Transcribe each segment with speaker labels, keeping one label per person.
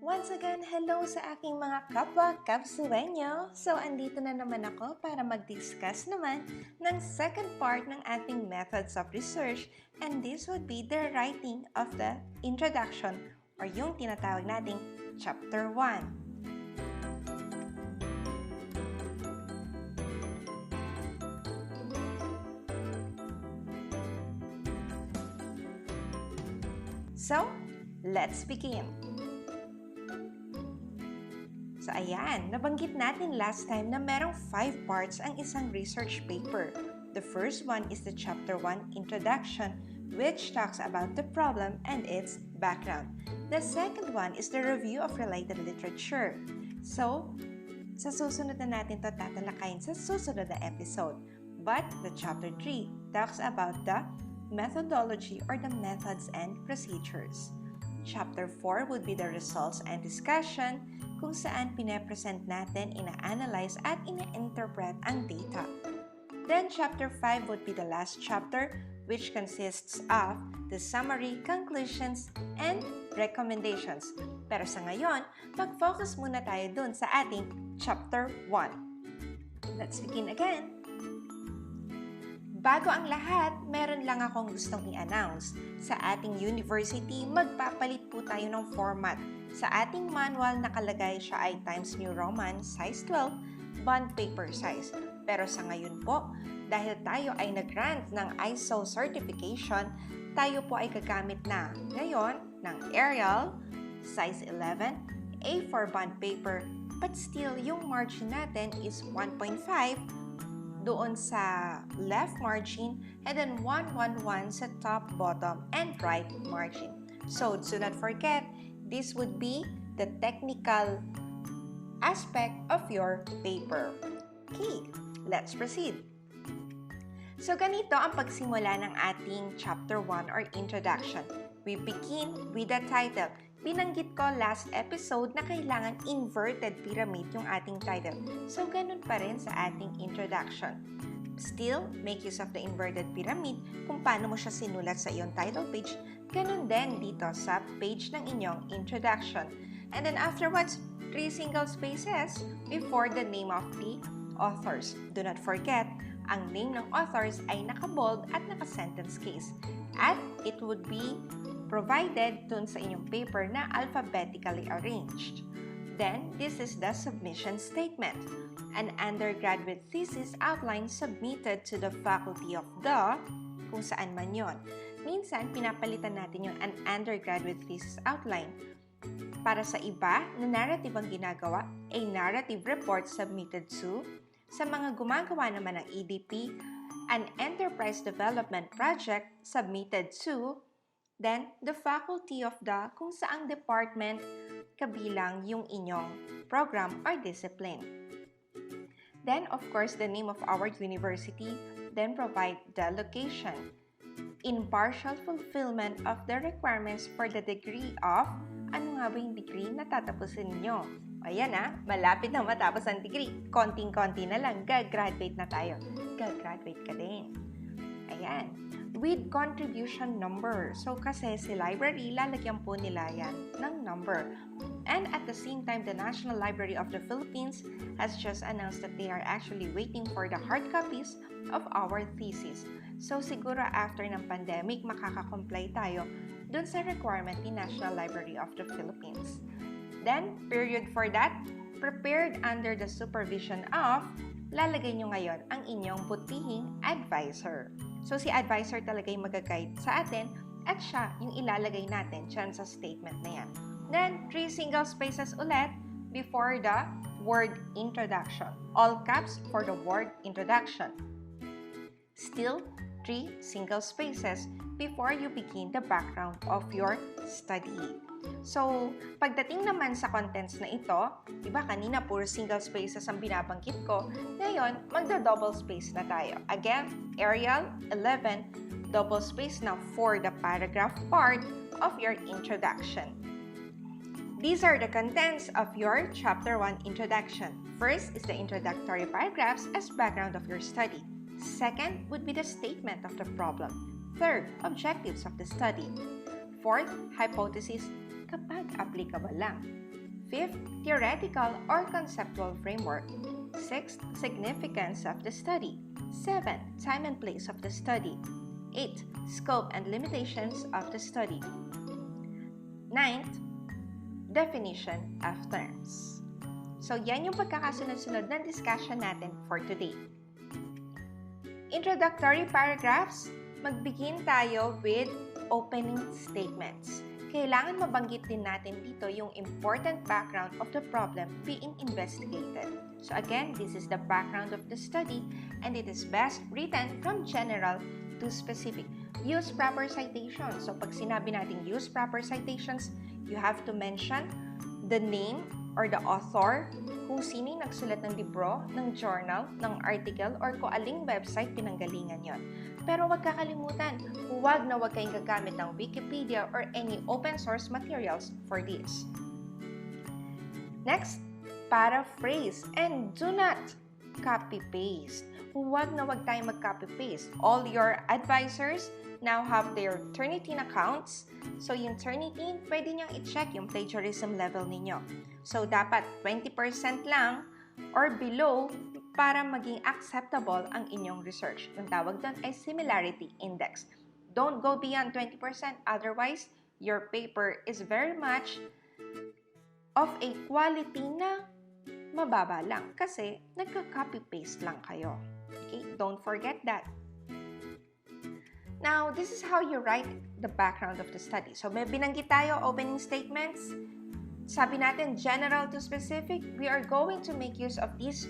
Speaker 1: Once again, hello sa aking mga kapwa kapsuwenyo! So, andito na naman ako para mag-discuss naman ng second part ng ating methods of research, and this would be the writing of the introduction or yung tinatawag nating Chapter 1. So, let's begin! So ayan, nabanggit natin last time na merong 5 parts ang isang research paper. The first one is the Chapter 1 Introduction, which talks about the problem and its background. The second one is the review of related literature. So, sa susunod na natin to tatalakayin sa susunod na episode. But the Chapter 3 talks about the methodology or the methods and procedures. Chapter 4 would be the results and discussion, kung saan pinapresent natin, ina-analyze at ina-interpret ang data. Then, Chapter 5 would be the last chapter, which consists of the summary, conclusions, and recommendations. Pero sa ngayon, mag-focus muna tayo dun sa ating Chapter 1. Let's begin again! Bago ang lahat, meron lang akong gustong i-announce. Sa ating university, magpapalit po tayo ng format. Sa ating manual, nakalagay siya ay Times New Roman, size 12, bond paper size. Pero sa ngayon po, dahil tayo ay nag-grant ng ISO certification, tayo po ay gagamit na ngayon ng Arial, size 11, A4 bond paper, but still yung margin natin is 1.5 doon sa left margin and then 111 sa top, bottom, and right margin. So, do not forget, this would be the technical aspect of your paper. Okay, let's proceed. So, ganito ang pagsimula ng ating Chapter 1 or Introduction. We begin with the title. Binanggit ko last episode na kailangan inverted pyramid yung ating title. So, ganun pa rin sa ating introduction. Still, make use of the inverted pyramid kung paano mo siya sinulat sa iyong title page. Ganun din dito sa page ng inyong introduction. And then afterwards, 3 single spaces before the name of the authors. Do not forget, ang name ng authors ay naka-bold at naka-sentence case. At it would be provided dun sa inyong paper na alphabetically arranged. Then, this is the submission statement. An undergraduate thesis outline submitted to the faculty of the, kung saan man yon. Minsan, pinapalitan natin yung an undergraduate thesis outline. Para sa iba na narrative ang ginagawa, a narrative report submitted to, sa mga gumagawa naman ng EDP, an enterprise development project submitted to, then, the faculty of the kung saang department kabilang yung inyong program or discipline. Then, of course, the name of our university, then provide the location. In partial fulfillment of the requirements for the degree of, ano nga ba yung degree na tatapusin ninyo? Ayan malapit na matapos ang degree. Konting-konti na lang, gagraduate na tayo. Gagraduate ka din. Ayan. With contribution number. So, kasi si library, lalagyan po nila yan ng number. And at the same time, the National Library of the Philippines has just announced that they are actually waiting for the hard copies of our thesis. So, siguro after ng pandemic, makakakomply tayo dun sa requirement ni National Library of the Philippines. Then, period for that, prepared under the supervision of, lalagay nyo ngayon ang inyong butihing advisor. So, si advisor talaga yung mag-guide sa atin at siya yung ilalagay natin dyan sa statement na yan. Then, 3 single spaces ulit before the word introduction. All caps for the word introduction. Still, 3 single spaces before you begin the background of your study. So, pagdating naman sa contents na ito, diba kanina puro single spaces ang binabanggit ko, ngayon, magda-double space na tayo. Again, Arial 11, double space na for the paragraph part of your introduction. These are the contents of your Chapter 1 introduction. First is the introductory paragraphs as background of your study. Second would be the statement of the problem. Third, objectives of the study. Fourth, hypothesis kapag applicable lang. Fifth, theoretical or conceptual framework. Sixth, significance of the study. 7. Time and place of the study. 8. Scope and limitations of the study. 9th, definition of terms. So, yan yung pagkakasunod-sunod ng discussion natin for today. Introductory paragraphs, magbigin tayo with opening statements. Kailangan mabanggit din natin dito yung important background of the problem being investigated. So again, this is the background of the study and it is best written from general to specific. Use proper citations. So pag sinabi natin use proper citations, you have to mention the name or the author, kung sino yung nagsulat ng libro, ng journal, ng article, or kung aling website pinanggalingan yon. Pero huwag kakalimutan, huwag kayong gagamit ng Wikipedia or any open source materials for this. Next, paraphrase and do not copy-paste. Huwag tayong mag-copy-paste. All your advisors now have their Turnitin accounts. So, yung Turnitin, pwede niyang i-check yung plagiarism level ninyo. So, dapat 20% lang or below para maging acceptable ang inyong research. Ang tawag doon ay similarity index. Don't go beyond 20%, otherwise, your paper is very much of a quality na mababa lang kasi nagka-copy-paste lang kayo. Okay? Don't forget that. Now, this is how you write the background of the study. So, may binanggit tayo, opening statements. Sabi natin, general to specific. We are going to make use of this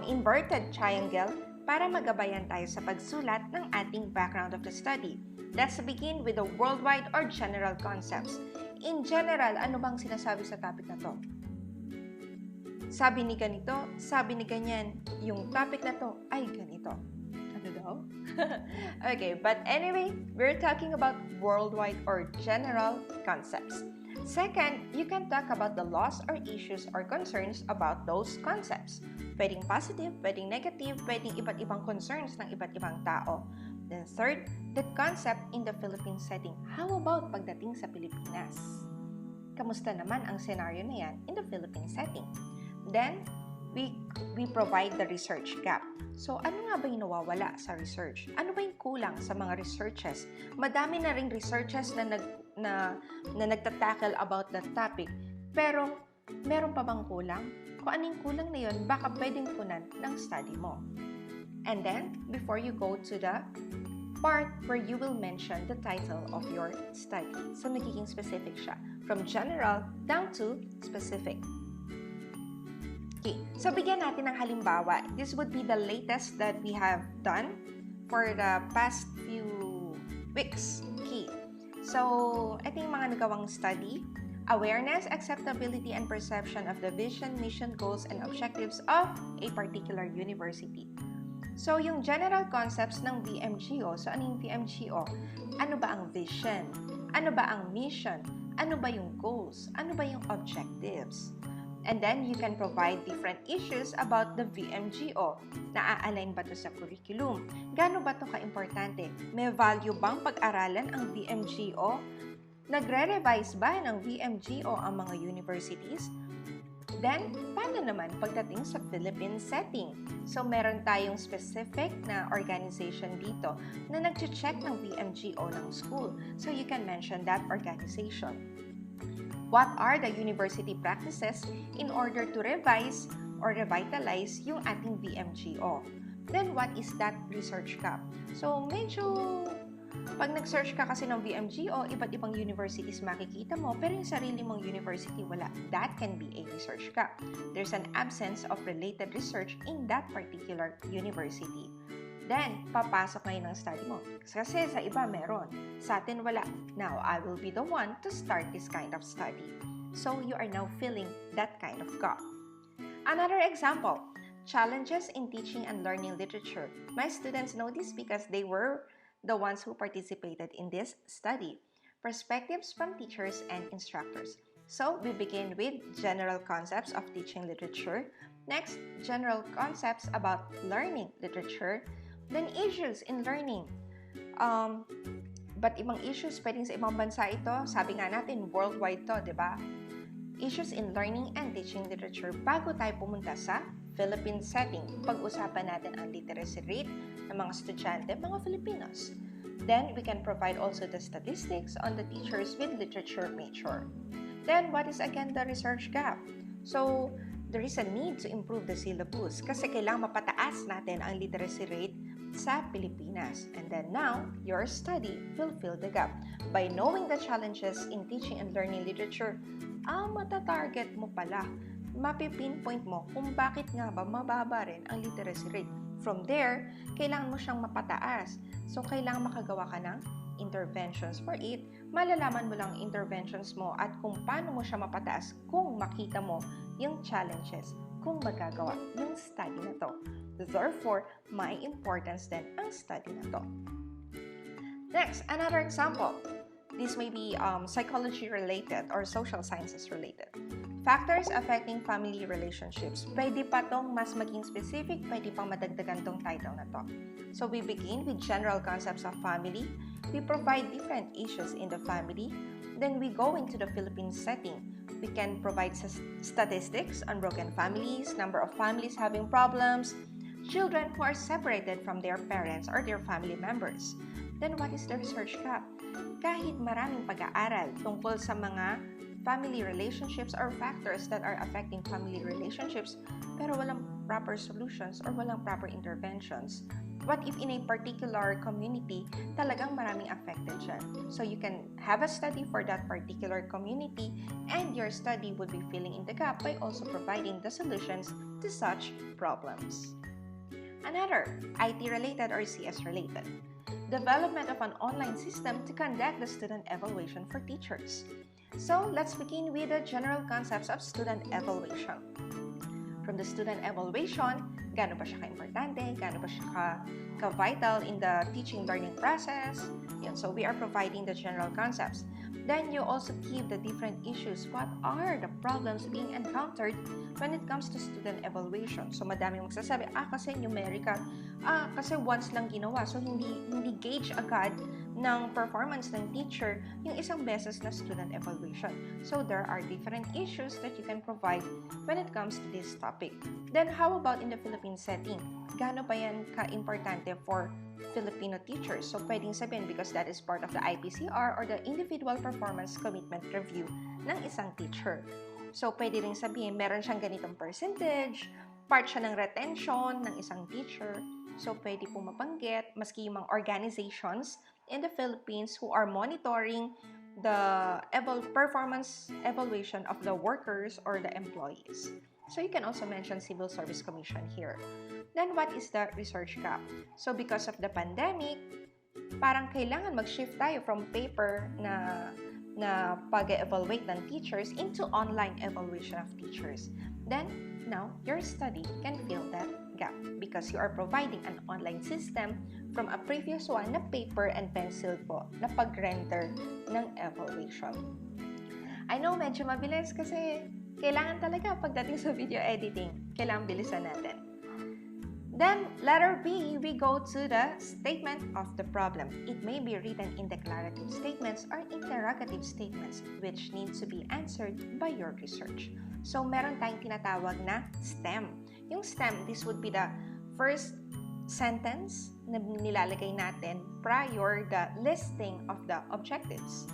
Speaker 1: inverted triangle para magabayan tayo sa pagsulat ng ating background of the study. Let's begin with the worldwide or general concepts. In general, ano bang sinasabi sa topic na to? Sabi ni ganito, sabi ni ganyan, yung topic na to ay ganito. Ano daw? Okay, but anyway, we're talking about worldwide or general concepts. Second, you can talk about the laws or issues or concerns about those concepts. Pwedeng positive, pwedeng negative, pwedeng iba't ibang concerns ng iba't ibang tao. Then third, the concept in the Philippine setting. How about pagdating sa Pilipinas? Kamusta naman ang scenario na yan in the Philippine setting? Then, we provide the research gap. So, ano nga ba yung nawawala sa research? Ano ba yung kulang sa mga researches? Madami na ring researches na nagtatackle about that topic. Pero, meron pa bang kulang? Kung anong kulang na yun, baka pwedeng punan ng study mo. And then, before you go to the part where you will mention the title of your study. So, nagiging specific siya. From general down to specific. Okay, so bigyan natin ng halimbawa. This would be the latest that we have done for the past few weeks. Okay, so ito yung mga nagawang study. Awareness, acceptability, and perception of the vision, mission, goals, and objectives of a particular university. So, yung general concepts ng VMGO. So, ano yung VMGO? Ano ba ang vision? Ano ba ang mission? Ano ba yung goals? Ano ba yung objectives? And then, you can provide different issues about the VMGO. Naa-align ba ito sa curriculum? Gaano ba ito ka-importante? May value bang pag-aralan ang VMGO? Nagre-revise ba ng VMGO ang mga universities? Then, paano naman pagdating sa Philippine setting? So, meron tayong specific na organization dito na nag-check ng VMGO ng school. So, you can mention that organization. What are the university practices in order to revise or revitalize yung ating VMGO? Then, what is that research gap? So, medyo, pag nag-search ka kasi ng VMGO, iba't ibang universities makikita mo, pero yung sarili mong university, wala. That can be a research gap. There's an absence of related research in that particular university. Then, papasok ngayon ng study mo. Kasi sa iba meron. Sa atin wala. Now, I will be the one to start this kind of study. So, you are now filling that kind of gap. Another example, challenges in teaching and learning literature. My students know this because they were the ones who participated in this study. Perspectives from teachers and instructors. So, we begin with general concepts of teaching literature. Next, general concepts about learning literature. Then, issues in learning. But ibang issues, pwedeng sa ibang bansa ito. Sabi nga natin, worldwide to, di ba? issues in learning and teaching literature bago tayo pumunta sa Philippine setting. Pag-usapan natin ang literacy rate ng mga estudyante, mga Filipinos. Then, we can provide also the statistics on the teachers with literature major. Then, what is again the research gap? So, there is a need to improve the syllabus kasi kailangan mapataas natin ang literacy rate sa Pilipinas. And then now, your study will fill the gap. By knowing the challenges in teaching and learning literature, matatarget mo pala, mapipinpoint mo kung bakit nga ba mababa rin ang literacy rate. From there, kailangan mo siyang mapataas. So, kailangan makagawa ka ng interventions for it. Malalaman mo lang interventions mo at kung paano mo siya mapataas kung makita mo yung challenges kung magagawa yung study na to. Therefore, may importance din ang study na to. Next, another example. This may be psychology related or social sciences related. Factors affecting family relationships. Pwede pa tong mas maging specific, pwede pang madagdagan tong title na to. So we begin with general concepts of family. We provide different issues in the family. Then we go into the Philippine setting. We can provide statistics on broken families, number of families having problems, children who are separated from their parents or their family members. Then what is the research gap? Kahit maraming pag-aaral tungkol sa mga family relationships or factors that are affecting family relationships, pero walang proper solutions or walang proper interventions. What if in a particular community, talagang maraming affected dyan? So you can have a study for that particular community and your study would be filling in the gap by also providing the solutions to such problems. Another, IT-related or CS-related. Development of an online system to conduct the student evaluation for teachers. So, let's begin with the general concepts of student evaluation. From the student evaluation, gaano ba siya ka-importante, gaano ba siya ka-vital in the teaching-learning process. Yan, so, we are providing the general concepts. Then, you also give the different issues. What are the problems being encountered when it comes to student evaluation? So, madaming magsasabi, kasi numerical, kasi once lang ginawa. So, hindi gauge agad ng performance ng teacher yung isang beses na student evaluation. So, there are different issues that you can provide when it comes to this topic. Then, how about in the Philippine setting? Gaano ba yan ka-importante for Filipino teachers? So, pwedeng sabihin because that is part of the IPCR or the Individual Performance Commitment Review ng isang teacher. So, pwede rin sabihin, meron siyang ganitong percentage, part siya ng retention ng isang teacher. So, pwede pong mabanggit, maski yung mga organizations in the Philippines who are monitoring the performance evaluation of the workers or the employees. So, you can also mention Civil Service Commission here. Then, what is the research gap? So, because of the pandemic, parang kailangan mag-shift tayo from paper na pag-evaluate ng teachers into online evaluation of teachers. Then, now, your study can fill that gap because you are providing an online system from a previous one na paper and pencil po na pag-render ng evaluation. I know, medyo mabilis kasi kailangan talaga pagdating sa video editing, kailangan bilisan natin. Then, letter B, we go to the statement of the problem. It may be written in declarative statements or interrogative statements which need to be answered by your research. So, meron tayong tinatawag na STEM. Yung STEM, this would be the first sentence na nilalagay natin prior the listing of the objectives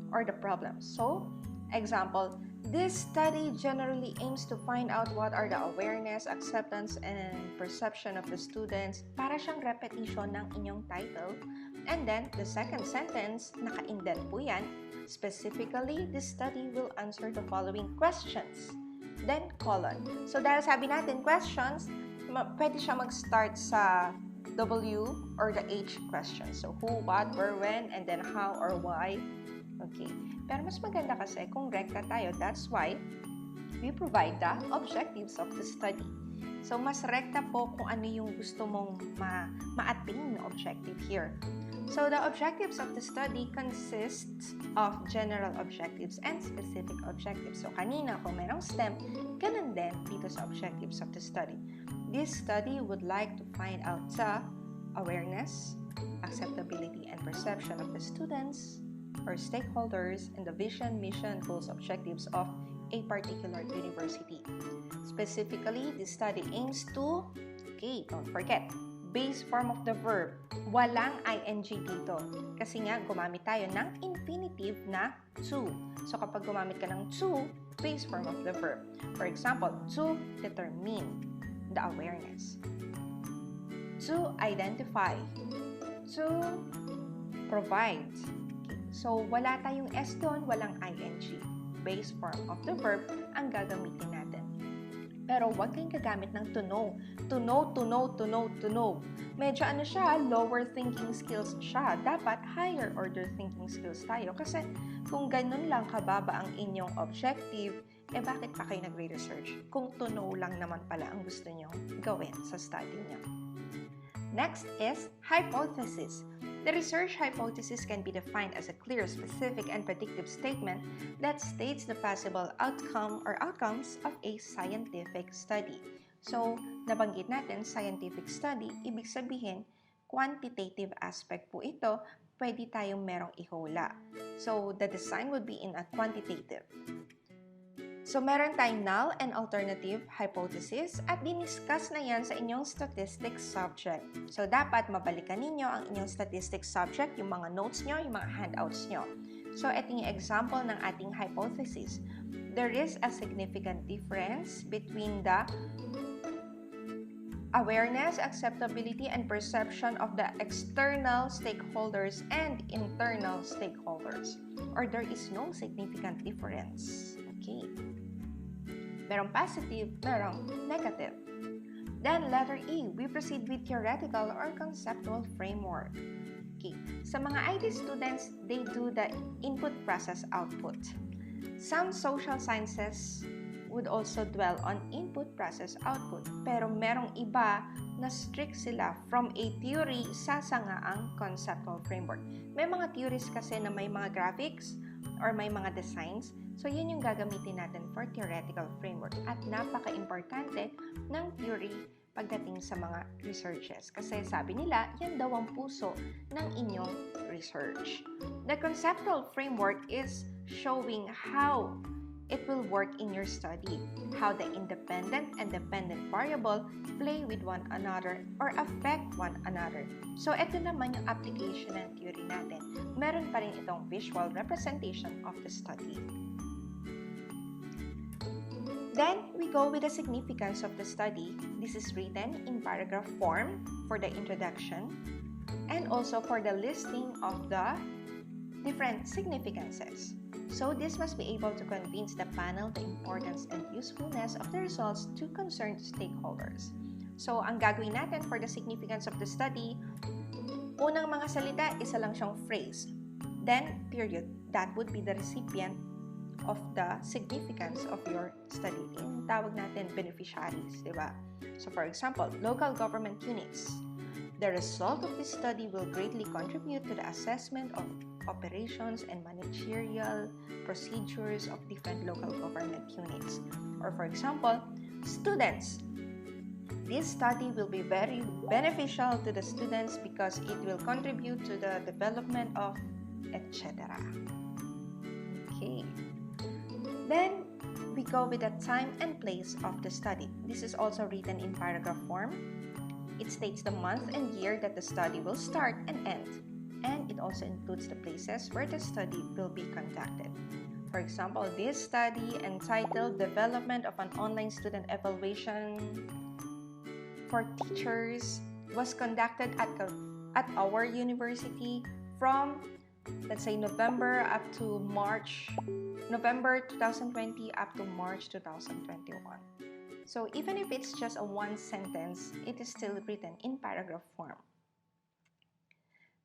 Speaker 1: or the problems. So, example, this study generally aims to find out what are the awareness, acceptance, and perception of the students. Para siyang repetition ng inyong title. And then, the second sentence, naka-indent po yan. Specifically, this study will answer the following questions. Then, colon. So, dahil sabi natin questions, pwede siya mag-start sa W or the H question. So, who, what, where, when, and then how or why. Okay. Pero mas maganda kasi kung rekta tayo. That's why we provide the objectives of the study. So, mas rekta po kung ano yung gusto mong ma-attain na objective here. So, the objectives of the study consists of general objectives and specific objectives. So, kanina kung merong STEM, ganun din dito sa objectives of the study. This study would like to find out sa awareness, acceptability, and perception of the students or stakeholders and the vision, mission, goals, objectives of a particular university. Specifically, the study aims to, okay, don't forget, base form of the verb. Walang ing dito. Kasi nga, gumamit tayo ng infinitive na to. So, kapag gumamit ka ng to, base form of the verb. For example, to determine the awareness. To identify. To provide. Okay. So, wala tayong S doon, walang ing. Base form of the verb ang gagamitin natin. Pero huwag kayong gagamit ng to know. To know, to know, to know, to know. Medyo ano siya, lower thinking skills siya. Dapat higher order thinking skills tayo. Kasi kung ganun lang kababa ang inyong objective, bakit pa kayo nagre-research? Kung to know lang naman pala ang gusto nyo gawin sa study nyo. Next is hypothesis. The research hypothesis can be defined as a clear, specific, and predictive statement that states the possible outcome or outcomes of a scientific study. So, nabanggit natin, scientific study, ibig sabihin, quantitative aspect po ito, pwede tayong merong ihula. So, the design would be in a quantitative. So, meron tayong null and alternative hypothesis at diniscuss na yan sa inyong statistics subject. So, dapat mabalikan ninyo ang inyong statistics subject, yung mga notes nyo, yung mga handouts nyo. So, ito yung example ng ating hypothesis. There is a significant difference between the awareness, acceptability, and perception of the external stakeholders and internal stakeholders. Or there is no significant difference. Okay. Merong positive, merong negative. Then, letter E, we proceed with theoretical or conceptual framework. Okay. Sa mga IT students, they do the input process output. Some social sciences would also dwell on input process output. Pero merong iba na strict sila from a theory sasangaang conceptual framework. May mga theories kasi na may mga graphics or may mga designs. So, yun yung gagamitin natin for theoretical framework. At napaka-importante ng theory pagdating sa mga researches. Kasi sabi nila, yan daw ang puso ng inyong research. The conceptual framework is showing how it will work in your study, how the independent and dependent variable play with one another or affect one another. So, ito naman yung application ng theory natin. Meron pa rin itong visual representation of the study. Then, we go with the significance of the study. This is written in paragraph form for the introduction and also for the listing of the different significances. So, this must be able to convince the panel the importance and usefulness of the results to concerned stakeholders. So, ang gagawin natin for the significance of the study, unang mga salita, isa lang siyang phrase. Then, period. That would be the recipient of the significance of your study. Yung tawag natin beneficiaries, di ba? So, for example, local government units. The result of this study will greatly contribute to the assessment of operations and managerial procedures of different local government units. Or for example, students. This study will be very beneficial to the students because it will contribute to the development of etc. Okay. Then, we go with the time and place of the study. This is also written in paragraph form. It states the month and year that the study will start and end. And it also includes the places where the study will be conducted. For example, this study entitled Development of an Online Student Evaluation for Teachers was conducted at our university from, let's say, November 2020 up to March 2021. So even if it's just a one sentence, it is still written in paragraph form.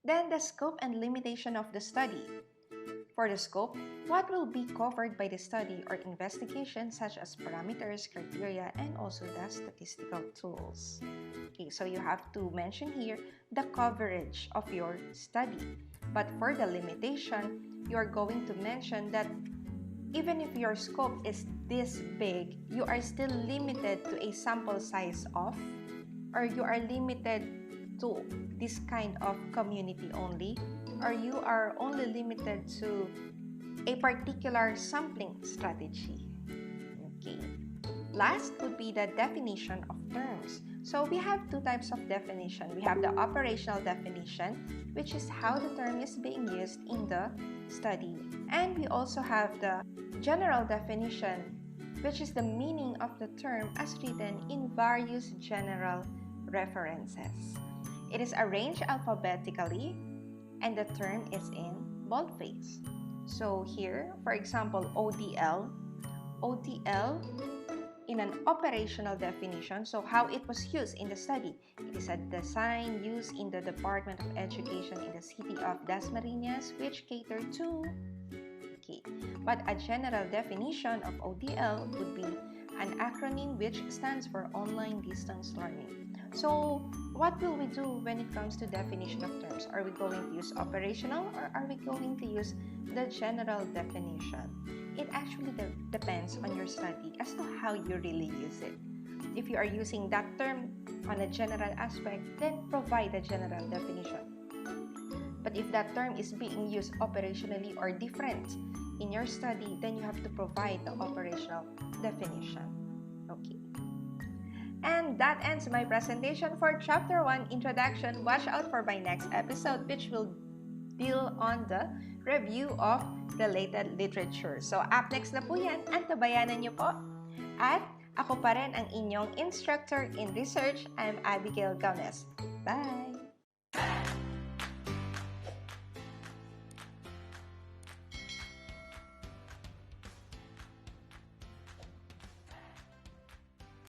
Speaker 1: Then the scope and limitation of the study. For the scope, what will be covered by the study or investigation such as parameters, criteria, and also the statistical tools. Okay, so you have to mention here the coverage of your study. But for the limitation, you are going to mention that even if your scope is this big, you are still limited to a sample size of, or you are limited to this kind of community only, or you are only limited to a particular sampling strategy. Last would be the definition of terms. So we have two types of definition. We have the operational definition, which is how the term is being used in the study. And we also have the general definition, which is the meaning of the term as written in various general references. It is arranged alphabetically, and the term is in boldface. So here, for example, ODL in an operational definition, so how it was used in the study. It is a design used in the Department of Education in the city of Dasmariñas, which cater to But a general definition of ODL would be an acronym which stands for Online Distance Learning. So what will we do when it comes to definition of terms? Are we going to use operational or are we going to use the general definition? It actually depends on your study as to how you really use it. If you are using that term on a general aspect, then provide a general definition. But if that term is being used operationally or different in your study, then you have to provide the operational definition. Okay. And that ends my presentation for Chapter 1, Introduction. Watch out for my next episode, which will deal on the review of related literature. So, up next na po yan. Antabayanan niyo po. At ako pa rin ang inyong instructor in research. I'm Abigail Gomez. Bye!